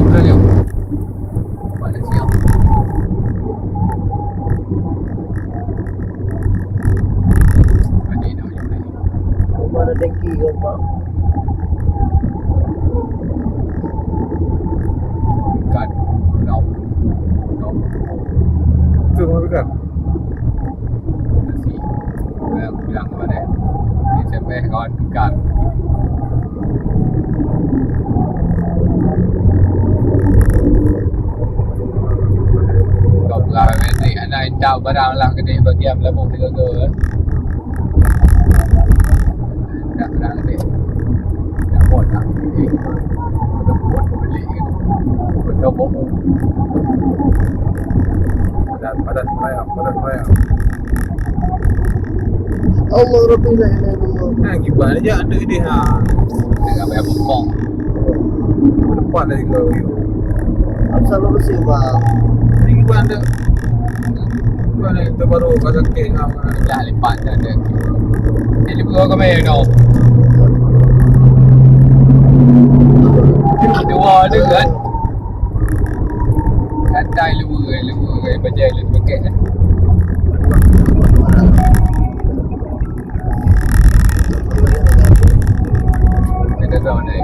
Udah Leo. Pada siang. Ada dah macam ni. Mana dengki kau pak? Kan. Kau. Itu rumah dekat. Nasi. Aku bilang kepada dia. Ni sampai kawan ikan. Kau berapa metik anak indah barang lah kedai bagian melabung tiga-tiga. Indah barang kedai. Dah buat tak? Dah buat beli kan. Kau bawa. Padat merayap. Allah Rabbi la ilaha illallah. Nah, gimana aja ada dia ha. Dengan bayar pokok. Depan dari kau. Asal lurus ya bang. Ini gimana ada? Gimana itu baru kata ke ha. Dah lipat dah ada. Ini bukan kau main no. Dua ada kan? Kantai luar bajai lu pakai kan. Ada tahun ni.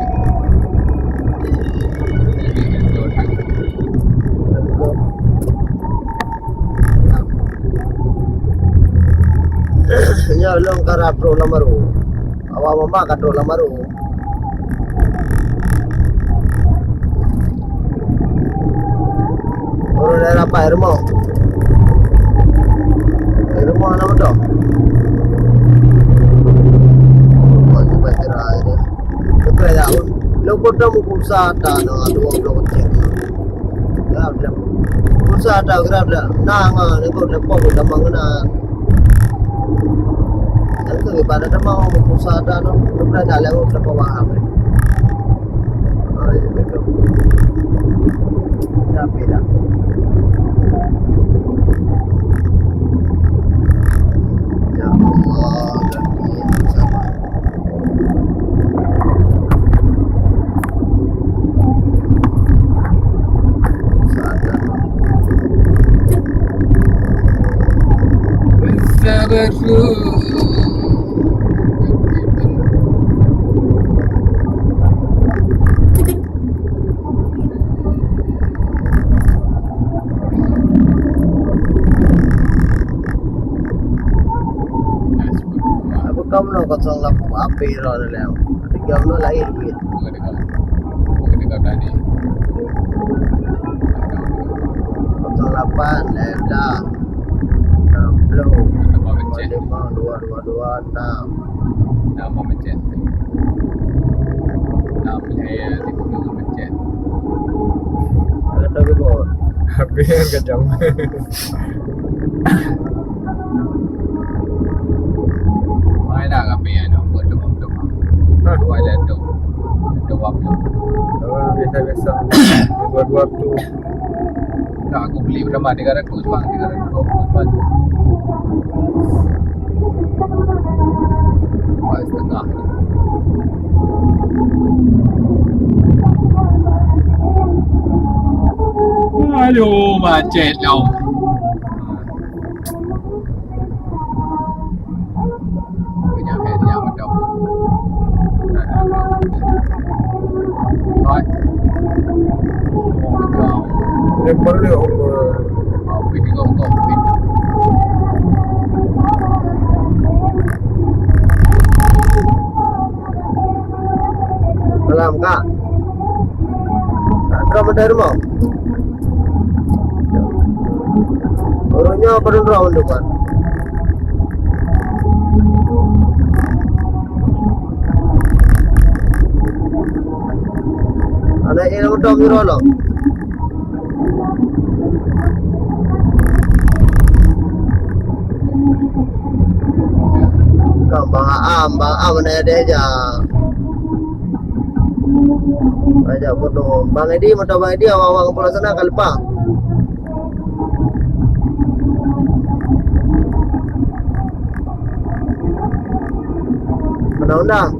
Ya long kara pro namaru. Awa mama katro namaru. Orang daerah apa Irmo? Irmo nama tu? Masih banjir air. Lepas jauh, lepas tu muka ada, no, dua blok kecil. Ya, dah. Muka ada, gerak dah. Nang, lepas dah mangunan. Itu pada demam muka ada, no. Lepas jalan lepas pawang. Ini betul. Dah beda. Ya Allah, dan sabar. Sadar. Sabar. Kamu nak kosong lapu apa ira dalam? Tiga mana lain duit. Bukan dekat tadi. 08 dah 60 Nama mencet. 5 2226. Nama mencet. Nama saya dengan mencet. Ada betul. Habis kacau. Mai dah kapi ada bertemu-temu. Dua tu. Dua waktu. Biasa-biasa. Dua-dua tu. Nah, aku beli berapa 300 bang, 320 Wah, setengah ni. Aduh, macet tau. Banyak yang macam. Hai. Yang baru Kopi juga kopi. Salam kak. Berapa dari rumah? Orangnya pada round depan. Anak ini udah mirolo. Bang Am na ada aja. Aja bodoh. Bang Edi mata Bang Edi awang pulau sana kalpa. Mana undang?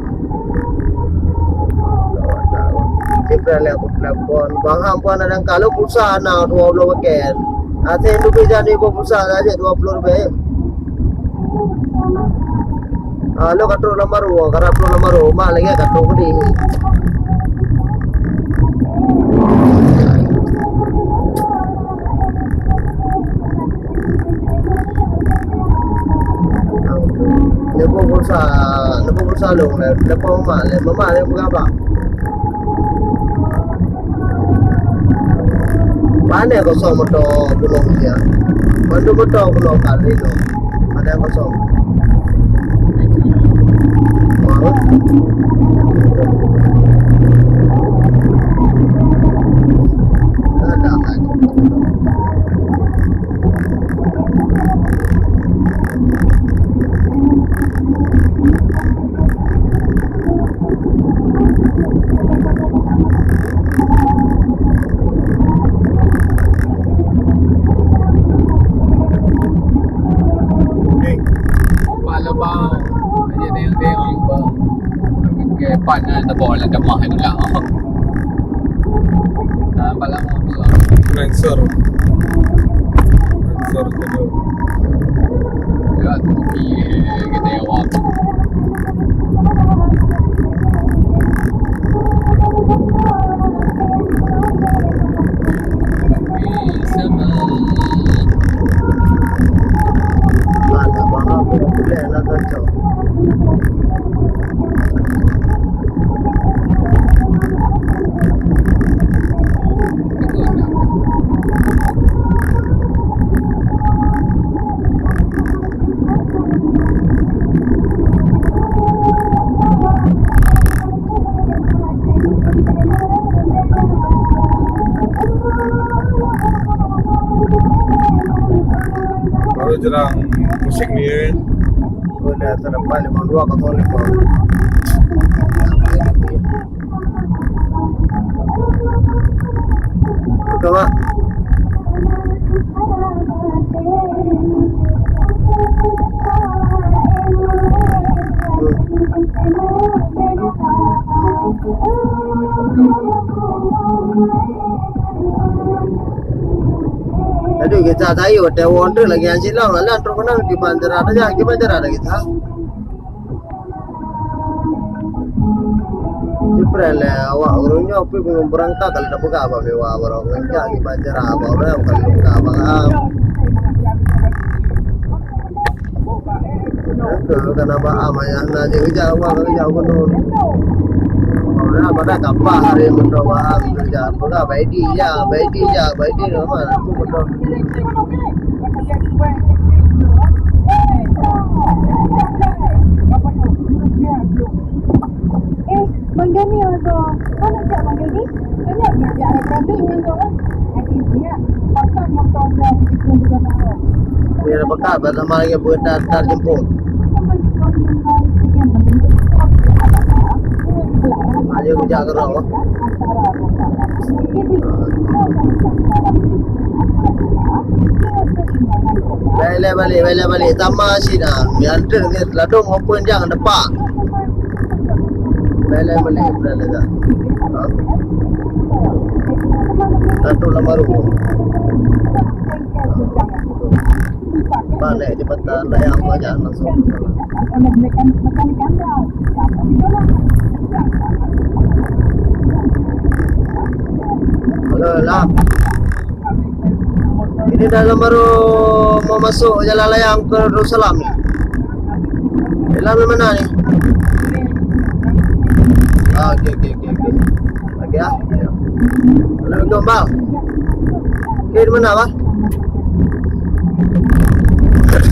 Jepra aku telepon. Bang Hampuan ada kalau pulsa na 20 paket. Ate itu jadi ko pulsa aja 20 rupiah. Lo katro nomor karena pro nomor mah lagi katro gede. Lepo pulsa lo, lepo mama le berapa? Mana kosong motor pulau dia? Mana motor pulau kali itu? Ada yang kosong. Wow. Ada lagi. Bola demah itu lah. Nah, pala mo tu. Ransor tu. Ya, kita jawab. Sama. Mana bang aku boleh nak kacau. Baru jerang musik ni kan. Udah terdapat 52 atau 5. Coba. Aduh kita tahu ada wonder lagi yang silang lah terus kena di bandara aja di bandara ada kita. Jepre awak urungnya opi belum berangkat kalau dah buka apa mewah orang ngejak di bandara apa orang kalau buka apa kenapa amanya nanti kerja awak kerja gunung. Orang pada kapal hari mendoa kerja buka baik dia mana tu betul. Bang Daniel tu, kau nak cakap Bang Daniel? Kau nak cakap trafik dengan kau kan? Nanti dia pasal motor yang kita juga tahu. Biar bekal bersama lagi buat dar jemput. Ayo kerja kerau. Balik tamat sini. Biar terus ladung open jangan depak. Balik berada dah. Satu lamar rumah. Balik jembatan layang aja langsung. Halo lah. Ini dalam baru mau masuk jalan layang ke Darussalam ni. Jalan mana ni? Okey. Okey ah. Assalamualaikum bang. Okey di mana bang?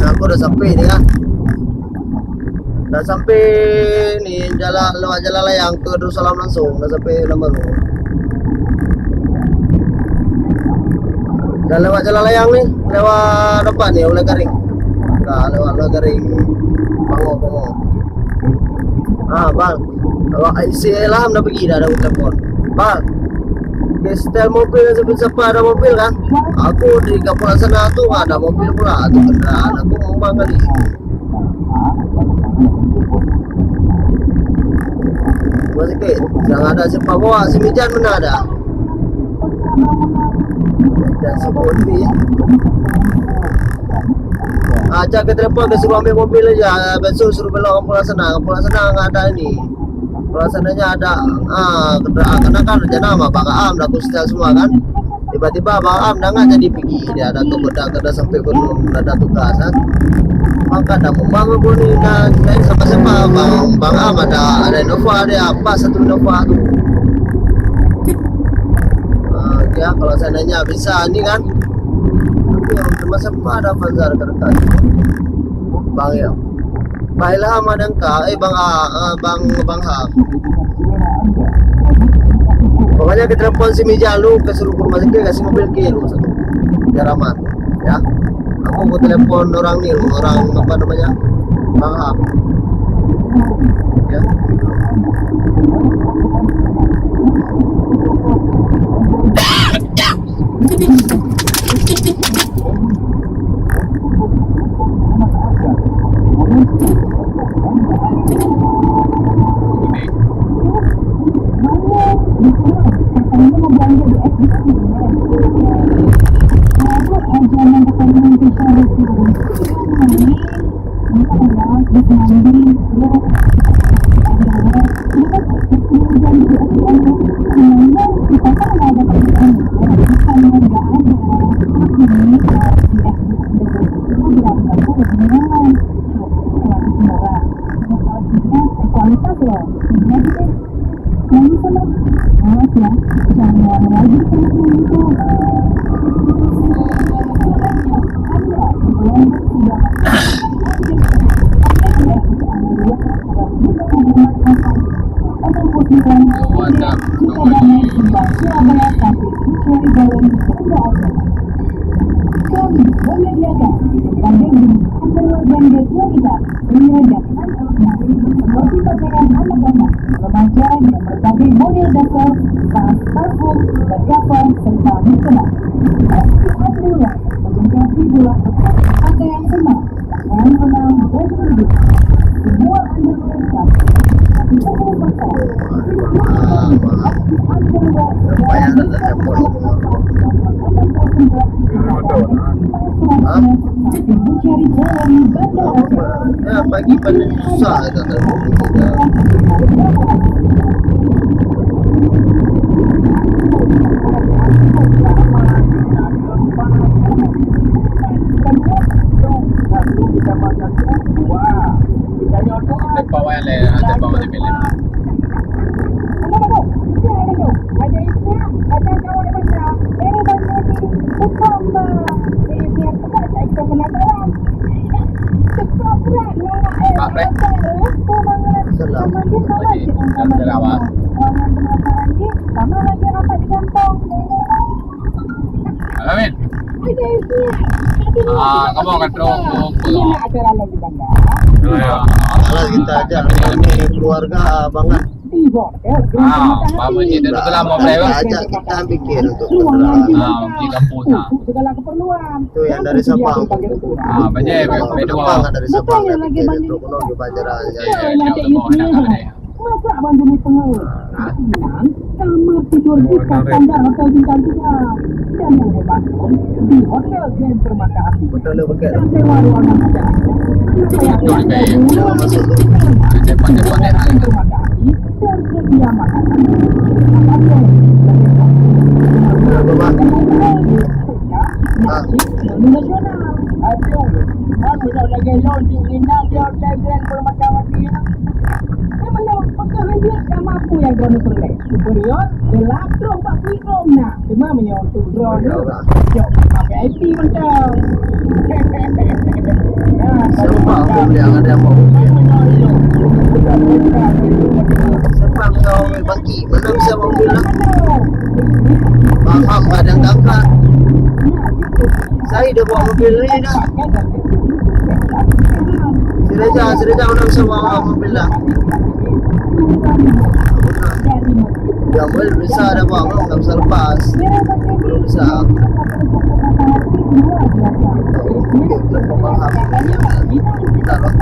Aku dah sampai ni kan. Dah sampai ni lewat jalan layang ke Darussalam langsung. Dah sampai Lambaru. Dah lewat jalan layang ni, lewat depan ni Ulai Garing. Dah lewat Ulai Garing. Bango. Bang. Awak IC lah dah pergi dah telefon. Bang. Setel mobil siapa ada mobil kan? Aku di kampung sana tu ada mobil pula, tu kenderaan aku ngomong kali. Rumah sakit. Yang ada siapa bawa si Mijan mana ada? Dan si Putri. Ajak ke telepon ke suruh ambil mobil aja. Besok suruh belok ke Pulau Senang. Pulau Senang nggak ada ini. Pulau Senangnya ada. Karena kan ada nama Bang Am dah kustel semua kan. Tiba-tiba Bang Am dah nggak jadi pergi. Dia ada tu beda sampai belum ada tugas kan. Maka dah membangun pun ni dan sama-sama Bang Am ada Innova dia apa satu Innova tu. Ya kalau seandainya bisa ni kan. Tapi yang sama-sama ada Fanzar terdekat. Bang ya. Bang Ilham ada engkau, Bang Ham. Pokoknya kita telepon si Mija lu ke suruh rumah sakit kasih mobil ke lu satu. Biar aman, ya. Aku mau telepon orang ni, orang apa namanya? Bang Ham. Ya. Ya pagi paling susah kata bawa yang lain, ada bawa di bilik. Amin. Kamu akan terus Malah kita aja kami keluarga banget. Mama ni dah telah mau beli. Ajak kita pikir untuk berdoa. Di kampus. Segala keperluan. Itu yang dari Sabang. Banyak beda. Jepang dari Sabang yang pikir untuk menolong di Banjaran. Masa abang jenis pengeluaran kamar tidur kita standar hotel bintang 3 dan yang hebat pun di hotel Grand Permata Hati Betul betul. dan sewa ruangan ada tersedia makanan nasional. Aduh, aku dah lagi launching inang di hotel Grand Permata Hati. Pekahan dia tak mampu yang drone perlek superior delakrom pak mikrom nak cuma menyontuk drone jok pakai IP macam Siapa aku yang ada mau siapa kau bagi mana bisa mobil lah paham kadang angkat saya dah bawa mobil ni dah Sirja udah bisa bawa mobil lah yang boleh bisa ada bang, tak bisa lepas. Belum bisa. Mungkin belum paham. Kita loh.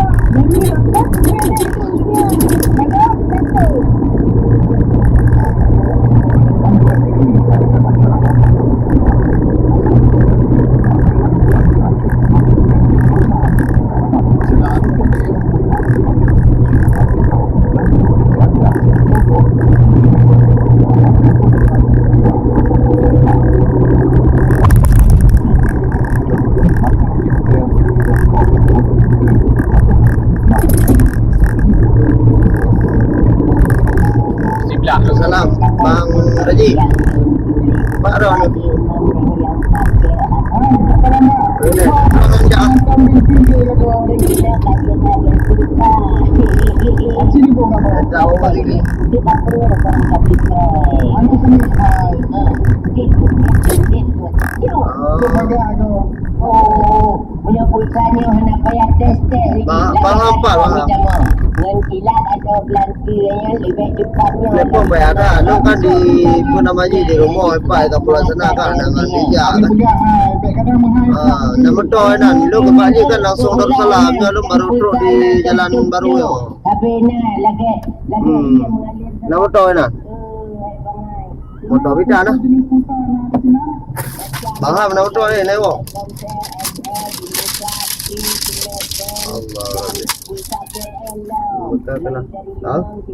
Salam Bang Raji. Pak Ron. Ini jangan tahu lagi. Punya pulsanya hendak bayar tes-tes. Bang apa bang? Dengan kilat atau belangkirnya lebih cepatnya. Telepon bayar dah. Lu kan di nama je di rumah apa ke pulau sana kan dengan dia kan. Nama tu kan. Lu kembali kan langsung Darussalam. Lu baru terus di jalan baru yo. Tapi nah lagi dia mengalir. Nama tu kan. Motor bida lah. Baham nama tu ni nengok. Allah. Betul kena. Tahu?